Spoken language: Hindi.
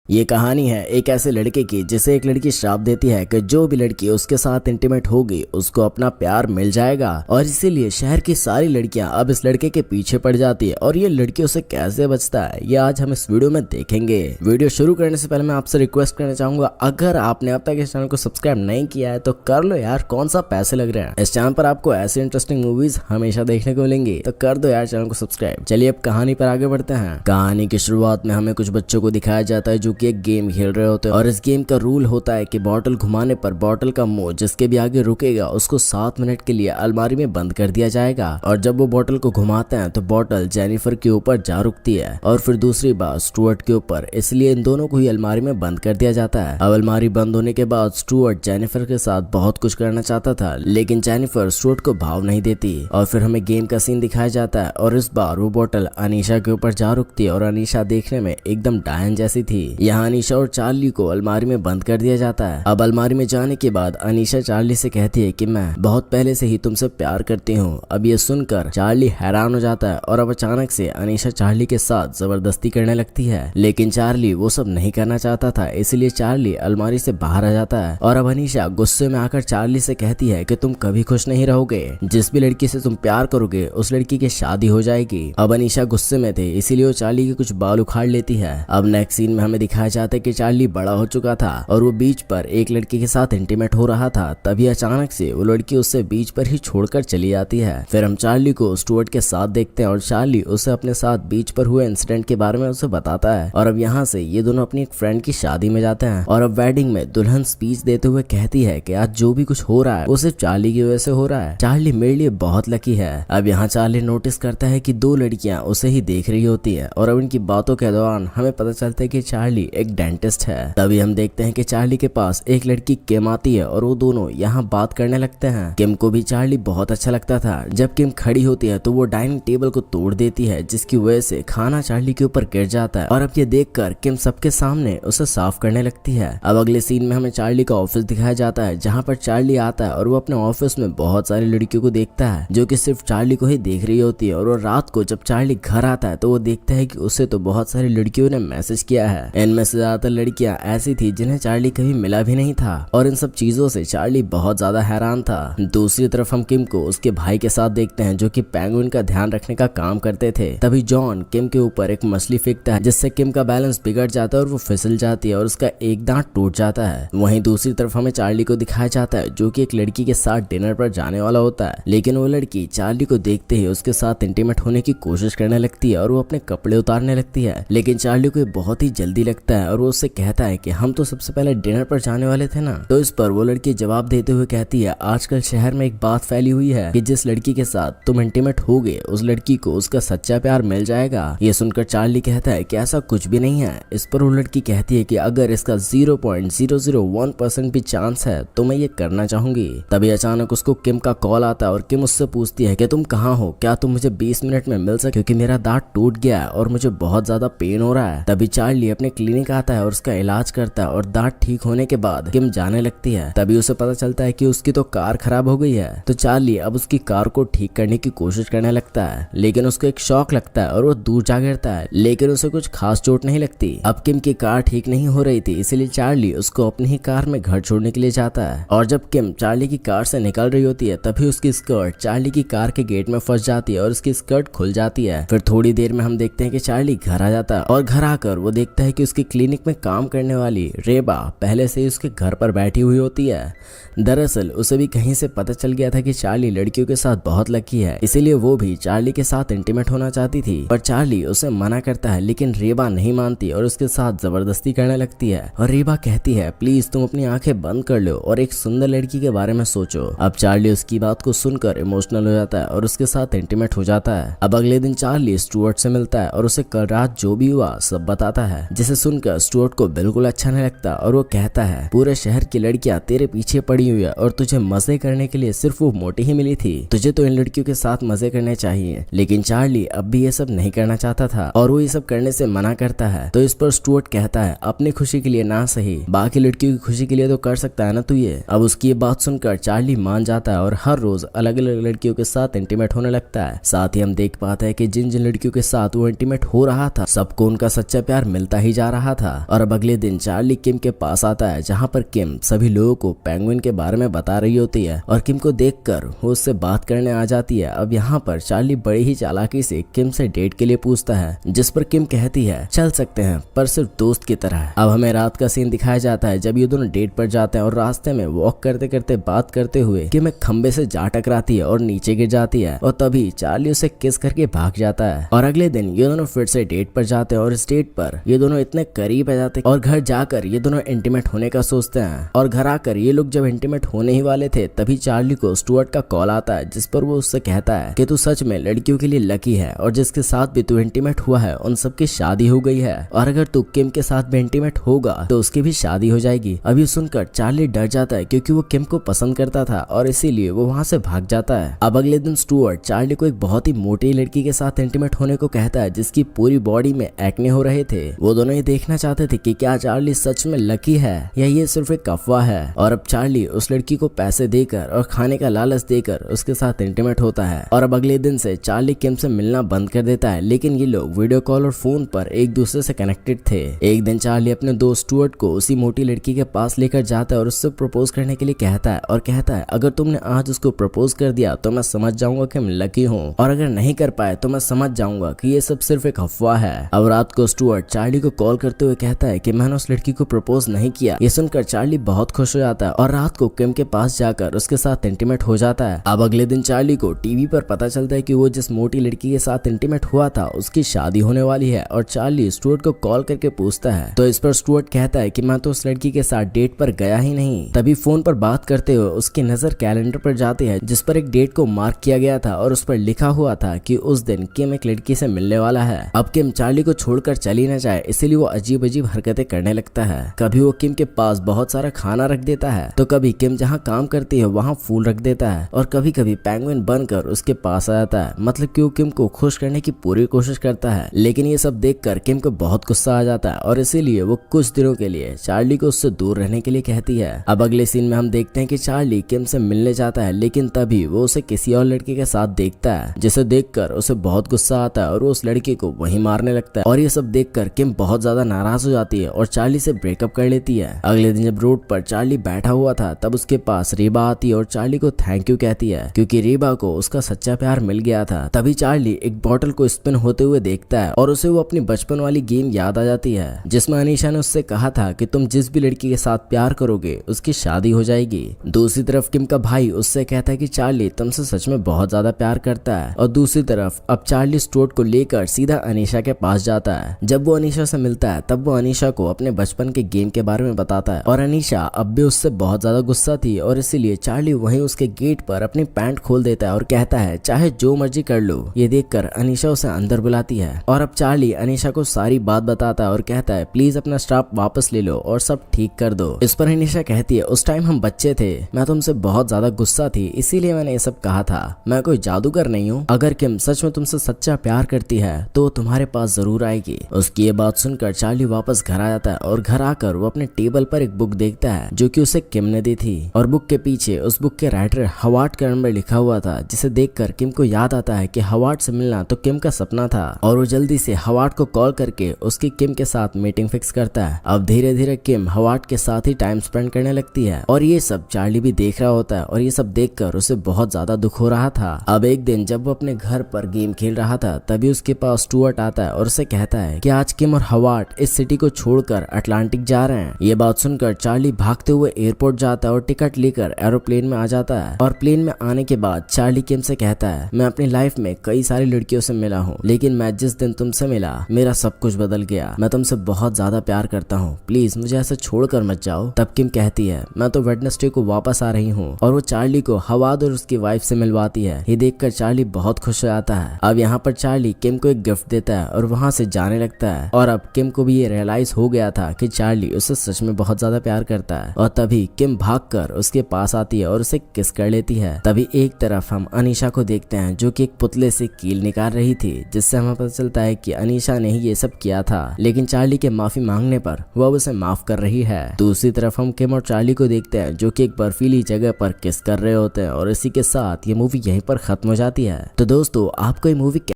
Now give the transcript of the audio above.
ये कहानी है एक ऐसे लड़के की जिसे एक लड़की श्राप देती है कि जो भी लड़की उसके साथ इंटीमेट होगी उसको अपना प्यार मिल जाएगा, और इसीलिए शहर की सारी लड़कियां अब इस लड़के के पीछे पड़ जाती है। और ये लड़की उसे कैसे बचता है ये आज हम इस वीडियो में देखेंगे। वीडियो शुरू करने से पहले मैं आपसे रिक्वेस्ट करना चाहूंगा, अगर आपने अब तक इस चैनल को सब्सक्राइब नहीं किया है तो कर लो यार, कौन सा पैसे लग रहे हैं। इस चैनल पर आपको ऐसी इंटरेस्टिंग मूवीज हमेशा देखने को मिलेंगी, तो कर दो यार चैनल को सब्सक्राइब। चलिए अब कहानी पर आगे बढ़ते हैं। कहानी की शुरुआत में हमें कुछ बच्चों को दिखाया जाता है जो कि एक गेम खेल रहे होते हैं, और इस गेम का रूल होता है कि बॉटल घुमाने पर बॉटल का मुंह जिसके भी आगे रुकेगा उसको 7 मिनट के लिए अलमारी में बंद कर दिया जाएगा। और जब वो बॉटल को घुमाते हैं तो बॉटल जेनिफर के ऊपर जा रुकती है और फिर दूसरी बार स्टुअर्ट के ऊपर, इसलिए इन दोनों को ही अलमारी में बंद कर दिया जाता है। अब अलमारी बंद होने के बाद स्टुअर्ट जेनिफर के साथ बहुत कुछ करना चाहता था, लेकिन जेनिफर स्टुअर्ट को भाव नहीं देती। और फिर हमें गेम का सीन दिखाया जाता है और इस बार वो बॉटल अनीशा के ऊपर जा रुकती है, और अनीशा देखने में एकदम डायन जैसी थी। यहाँ अनीशा और चार्ली को अलमारी में बंद कर दिया जाता है। अब अलमारी में जाने के बाद अनीशा चार्ली से कहती है कि मैं बहुत पहले से ही तुमसे प्यार करती हूँ। अब ये सुनकर चार्ली हैरान हो जाता है, और अब अचानक से अनीशा चार्ली के साथ जबरदस्ती करने लगती है, लेकिन चार्ली वो सब नहीं करना चाहता था, इसलिए चार्ली अलमारी से बाहर आ जाता है। और अब अनीशा गुस्से में आकर चार्ली से कहती है कि तुम कभी खुश नहीं रहोगे, जिस भी लड़की से तुम प्यार करोगे उस लड़की की शादी हो जाएगी। अब अनीशा गुस्से में थे, इसीलिए वो चार्ली के कुछ बाल उखाड़ लेती है। अब नेक्स्ट सीन में हमें दिखाया जाता है कि चार्ली बड़ा हो चुका था और वो बीच पर एक लड़की के साथ इंटीमेट हो रहा था, तभी अचानक से वो लड़की उससे बीच पर ही छोड़कर चली जाती है। फिर हम चार्ली को स्टुअर्ट के साथ देखते हैं और चार्ली उसे अपने साथ बीच पर हुए इंसिडेंट के बारे में उसे बताता है। और अब यहाँ से ये दोनों अपनी एक फ्रेंड की शादी में जाते हैं, और अब वेडिंग में दुल्हन स्पीच देते हुए कहती है कि आज जो भी कुछ हो रहा है वो सिर्फ चार्ली की वजह से हो रहा है, चार्ली मेरे लिए बहुत लकी है। अब यहाँ चार्ली नोटिस करता है कि 2 लड़कियां उसे ही देख रही होती है, और अब इनकी बातों के दौरान हमें पता चलता है कि चार्ली एक डेंटिस्ट है। तभी हम देखते हैं कि चार्ली के पास एक लड़की किम आती है और वो दोनों यहाँ बात करने लगते हैं। किम को भी चार्ली बहुत अच्छा लगता था। जब किम खड़ी होती है तो वो डाइनिंग टेबल को तोड़ देती है, जिसकी वजह से खाना चार्ली के ऊपर गिर जाता है, और अब ये देखकर किम सबके सामने उसे साफ करने लगती है। अब अगले सीन में हमें चार्ली का ऑफिस दिखाया जाता है, जहाँ पर चार्ली आता है और वो अपने ऑफिस में बहुत सारी लड़कियों को देखता है जो कि सिर्फ चार्ली को ही देख रही होती है। और वो रात को जब चार्ली घर आता है तो वो देखता है कि उसे तो बहुत सारी लड़कियों ने मैसेज किया है। इनमें से ज्यादातर लड़कियां ऐसी थी जिन्हें चार्ली कभी मिला भी नहीं था, और इन सब चीजों से चार्ली बहुत ज्यादा हैरान था। दूसरी तरफ हम किम को उसके भाई के साथ देखते हैं जो कि पेंगुइन का ध्यान रखने का काम करते थे। तभी जॉन किम के ऊपर एक मछली फेंकता है, जिससे किम का बैलेंस बिगड़ जाता है और वो फिसल जाती है और उसका एक दांत टूट जाता है। वहीं दूसरी तरफ हमें चार्ली को दिखाया जाता है जो कि एक लड़की के साथ डिनर पर जाने वाला होता है, लेकिन वो लड़की चार्ली को देखते ही उसके साथ इंटीमेट होने की कोशिश करने लगती है और वो अपने कपड़े उतारने लगती है। लेकिन चार्ली को बहुत ही जल्दी लगता है और वो उससे कहता है कि हम तो सबसे पहले डिनर पर जाने वाले थे ना। तो इस पर वो लड़की जवाब देते हुए कहती है, आजकल शहर में एक बात फैली हुई है कि जिस लड़की के साथ तुम इंटीमेट होगे उस लड़की को उसका सच्चा प्यार मिल जाएगा। ये सुनकर चार्ली कहता है कि ऐसा कुछ भी नहीं है। इस पर वो लड़की कहती है कि अगर इसका 0.001% भी चांस है तो मैं ये करना चाहूंगी। तभी अचानक उसको किम का कॉल आता है और किम उससे पूछती है कि तुम कहाँ हो, क्या तुम मुझे 20 मिनट में मिल सके, क्योंकि मेरा दांत टूट गया है और मुझे बहुत ज्यादा पेन हो रहा है। तभी चार्ली अपने क्लिनिक आता है और उसका इलाज करता है, और दांत ठीक होने के बाद किम जाने लगती है। तभी उसे पता चलता है कि उसकी तो कार खराब हो गई है। तो चार्ली अब उसकी कार को ठीक करने की कोशिश करने लगता है, लेकिन उसको एक शॉक लगता है और वो दूर जा गिरता है, लेकिन उसे कुछ खास चोट नहीं लगती। अब किम की कार ठीक नहीं हो रही थी, इसलिए चार्ली उसको अपनी ही कार में घर छोड़ने के लिए जाता है। और जब किम चार्ली की कार से निकल रही होती है तभी उसकी स्कर्ट चार्ली की कार के गेट में फंस जाती है और उसकी स्कर्ट खुल जाती है। फिर थोड़ी देर में हम देखते हैं कि चार्ली घर आ जाता है, और घर आकर वो देखता है कि उसकी क्लिनिक में काम करने वाली रेबा पहले से ही उसके घर पर बैठी हुई होती है। दरअसल उसे भी कहीं से पता चल गया था कि चार्ली लड़कियों के साथ बहुत लकी है, इसीलिए वो भी चार्ली के साथ इंटीमेट होना चाहती थी, पर चार्ली उसे मना करता है, लेकिन रेबा नहीं मानती और उसके साथ जबरदस्ती करने लगती है। और रेबा कहती है, प्लीज तुम अपनी आंखें बंद कर लो और एक सुंदर लड़की के बारे में सोचो। अब चार्ली उसकी बात को सुनकर इमोशनल हो जाता है और उसके साथ इंटीमेट हो जाता है। अब अगले दिन चार्ली स्टुअर्ट से मिलता है और उसे कल रात जो भी हुआ सब बताता है, जिसे सुनकर स्टुअर्ट को बिल्कुल अच्छा नहीं लगता और वो कहता है, पूरे शहर की लड़कियां तेरे पीछे पड़ी हुई है और तुझे मजे करने के लिए सिर्फ वो मोटी ही मिली थी, तुझे तो इन लड़कियों के साथ मजे करने चाहिए। लेकिन चार्ली अब भी ये सब नहीं करना चाहता था और वो ये सब करने से मना करता है। तो इस पर स्टुअर्ट कहता है, अपनी खुशी के लिए ना सही बाकी लड़कियों की खुशी के लिए तो कर सकता है ना तू ये। अब उसकी ये बात सुनकर चार्ली मान जाता है और हर रोज अलग अलग लड़कियों के साथ इंटीमेट होने लगता है। साथ ही हम देख पाते हैं कि जिन जिन लड़कियों के साथ वो इंटीमेट हो रहा था सबको उनका सच्चा प्यार मिलता ही जा रहा था। और अब अगले दिन चार्ली किम के पास आता है, जहाँ पर किम सभी लोगों को पेंगुइन के बारे में बता रही होती है और किम को देखकर वो उससे बात करने आ जाती है। अब यहाँ पर चार्ली बड़ी ही चालाकी से किम से डेट के लिए पूछता है, जिस पर किम कहती है चल सकते हैं पर सिर्फ दोस्त की तरह। अब हमें रात का सीन दिखाया जाता है जब ये दोनों डेट पर जाते हैं और रास्ते में वॉक करते करते बात करते हुए किम एक खंबे से जा टकराती है और नीचे गिर जाती है और तभी चार्ली उसे किस करके भाग जाता है। और अगले दिन ये दोनों फिर से डेट पर जाते हैं और इस डेट पर ये दोनों इतने करीब आ जाते हैं और घर जाकर ये दोनों इंटीमेट होने का सोचते हैं। और घर आकर ये लोग जब इंटीमेट होने ही वाले थे तभी चार्ली को स्टुअर्ट का कॉल आता है, जिस पर वो उससे कहता है कि तू सच में लड़कियों के लिए लकी है और जिसके साथ भी तू इंटीमेट हुआ है उन सबकी शादी हो गई है और अगर तू किम के साथ भी इंटीमेट होगा तो उसकी भी शादी हो जाएगी। अब ये सुनकर चार्ली डर जाता है क्योंकि वो किम को पसंद करता था और इसीलिए वो वहाँ से भाग जाता है। अब अगले दिन स्टुअर्ट चार्ली को एक बहुत ही मोटी लड़की के साथ इंटीमेट होने को कहता है जिसकी पूरी बॉडी में एक्ने हो रहे थे। वो दोनों ये देखना चाहते थे कि क्या चार्ली सच में लकी है या ये सिर्फ एक अफवाह है। और अब चार्ली उस लड़की को पैसे देकर और खाने का लालच देकर उसके साथ इंटीमेट होता है। और अब अगले दिन से चार्ली किम से मिलना बंद कर देता है, लेकिन ये लोग वीडियो कॉल और फोन पर एक दूसरे से कनेक्टेड थे। एक दिन चार्ली अपने दोस्त स्टुअर्ट को उसी मोटी लड़की के पास लेकर जाता है और उससे प्रपोज करने के लिए कहता है और कहता है अगर तुमने आज उसको प्रपोज कर दिया तो मैं समझ जाऊंगा कि मैं लकी हूँ और अगर नहीं कर पाए तो मैं समझ जाऊंगा कि ये सब सिर्फ एक अफवाह है। अब रात को स्टुअर्ट चार्ली को कॉल करते हुए कहता है कि मैंने उस लड़की को प्रपोज नहीं किया। ये सुनकर चार्ली बहुत खुश हो जाता है और रात को किम के पास जाकर उसके साथ इंटीमेट हो जाता है। अब अगले दिन चार्ली को टीवी पर पता चलता है कि वो जिस मोटी लड़की के साथ इंटीमेट हुआ था उसकी शादी होने वाली है और चार्ली स्टुअर्ट को कॉल करके पूछता है तो इस पर स्टुअर्ट कहता है कि मैं तो उस लड़की के साथ डेट पर गया ही नहीं। तभी फोन पर बात करते हुए उसकी नजर कैलेंडर पर जाती है जिस पर एक डेट को मार्क किया गया था और उस पर लिखा हुआ था कि उस दिन किम एक लड़की से मिलने वाला है। अब किम चार्ली को छोड़कर चली न जाए इसीलिए वो अजीब अजीब हरकतें करने लगता है। कभी वो किम के पास बहुत सारा खाना रख देता है तो कभी किम जहाँ काम करती है वहाँ फूल रख देता है और कभी कभी पेंगुइन बनकर उसके पास आ जाता है, मतलब कि वो किम को खुश करने की पूरी कोशिश करता है। लेकिन ये सब देखकर किम को बहुत गुस्सा आ जाता है और इसीलिए वो कुछ दिनों के लिए चार्ली को उससे दूर रहने के लिए कहती है। अब अगले सीन में हम देखते हैं कि चार्ली किम से मिलने जाता है, लेकिन तभी वो उसे किसी और लड़के के साथ देखता है जिसे देखकर उसे बहुत गुस्सा आता है और वो उस लड़के को वहीं मारने लगता है। और ये सब देखकर किम बहुत ज्यादा नाराज हो जाती है और चार्ली से ब्रेकअप कर लेती है। अगले दिन जब रोड पर चार्ली बैठा हुआ था तब उसके पास रीबा आती है और चार्ली को थैंक यू कहती है क्योंकि रीबा को उसका सच्चा प्यार मिल गया था। तभी चार्ली एक बॉटल को स्पिन होते हुए देखता है और उसे वो अपनी बचपन वाली गेम याद आ जाती है जिसमें अनीशा ने उससे कहा था कि तुम जिस भी लड़की के साथ प्यार करोगे उसकी शादी हो जाएगी। दूसरी तरफ किम का भाई उससे कहता है कि चार्ली तुमसे सच में बहुत ज्यादा प्यार करता है और दूसरी तरफ अब चार्ली स्टुअर्ट को लेकर सीधा अनीशा के पास जाता है। जब वो अनीशा से मिलता है तब वो अनीशा को अपने बचपन के गेम के बारे में बताता है और अनीशा अब भी उससे बहुत ज्यादा गुस्सा थी और इसीलिए चार्ली वहीं उसके गेट पर अपनी पैंट खोल देता है और कहता है चाहे जो मर्जी कर लो। ये देखकर अनीशा उसे अंदर बुलाती है और अब चार्ली अनीशा को सारी बात बताता है और कहता है प्लीज अपना स्ट्रैप वापस ले लो और सब ठीक कर दो। इस पर अनीशा कहती है उस टाइम हम बच्चे थे, मैं तुमसे बहुत ज्यादा गुस्सा थी इसीलिए मैंने ये सब कहा था, मैं कोई जादूगर नहीं हूँ। अगर किम सच में तुमसे सच्चा प्यार करती है तो तुम्हारे पास जरूर आएगी। उसकी ये बात सुनकर चार्ली वापस घर आ जाता है और घर आकर वो अपने टेबल पर एक बुक देखता है जो कि उसे किम ने दी थी और बुक के पीछे उस बुक के राइटर हवार्ड का नंबर लिखा हुआ था जिसे देखकर किम को याद आता है कि हवार्ड से मिलना तो किम का सपना था और वो जल्दी से हवार्ड को कॉल करके उसकी किम के साथ मीटिंग फिक्स करता है। अब धीरे धीरे किम हवार्ड के साथ ही टाइम स्पेंड करने लगती है और ये सब चार्ली भी देख रहा होता है और ये सब देखकर उसे बहुत ज्यादा दुख हो रहा था। अब एक दिन जब वो अपने घर पर गेम खेल रहा था तभी उसके पास स्टुअर्ट आता है और उसे कहता है कि आज किम और हवार्ड इस सिटी को छोड़कर अटलांटिक जा रहे हैं। ये बात सुनकर चार्ली भागते हुए एयरपोर्ट जाता है और टिकट लेकर एरोप्लेन में आ जाता है और प्लेन में आने के बाद चार्ली किम से कहता है मैं अपनी लाइफ में कई सारी लड़कियों से मिला हूँ लेकिन मैं जिस दिन तुमसे मिला मेरा सब कुछ बदल गया, मैं तुमसे बहुत ज्यादा प्यार करता हूँ, प्लीज मुझे ऐसे छोड़कर मत जाओ। तब किम कहती है मैं तो वेडनेसडे को वापस आ रही हूँ और वो चार्ली को हवाद और उसकी वाइफ से मिलवाती है। ये देखकर चार्ली बहुत खुश हो जाता है। अब यहाँ पर चार्ली किम को एक गिफ्ट देता है और वहाँ से जाने लगता है और अब किम को भी ये रियलाइज हो गया था कि चार्ली उसे सच में बहुत ज्यादा प्यार करता है और तभी किम भागकर उसके पास आती है और उसे किस कर लेती है। तभी एक तरफ हम अनीशा को देखते हैं जो कि एक पुतले से कील निकाल रही थी जिससे हमें पता चलता है कि अनीशा ने ही ये सब किया था, लेकिन चार्ली के माफी मांगने पर वह उसे माफ कर रही है। दूसरी तरफ हम किम और चार्ली को देखते हैं जो कि एक बर्फीली जगह पर किस कर रहे होते हैं और इसी के साथ ये मूवी यहीं पर खत्म हो जाती है। तो दोस्तों आपको ये मूवी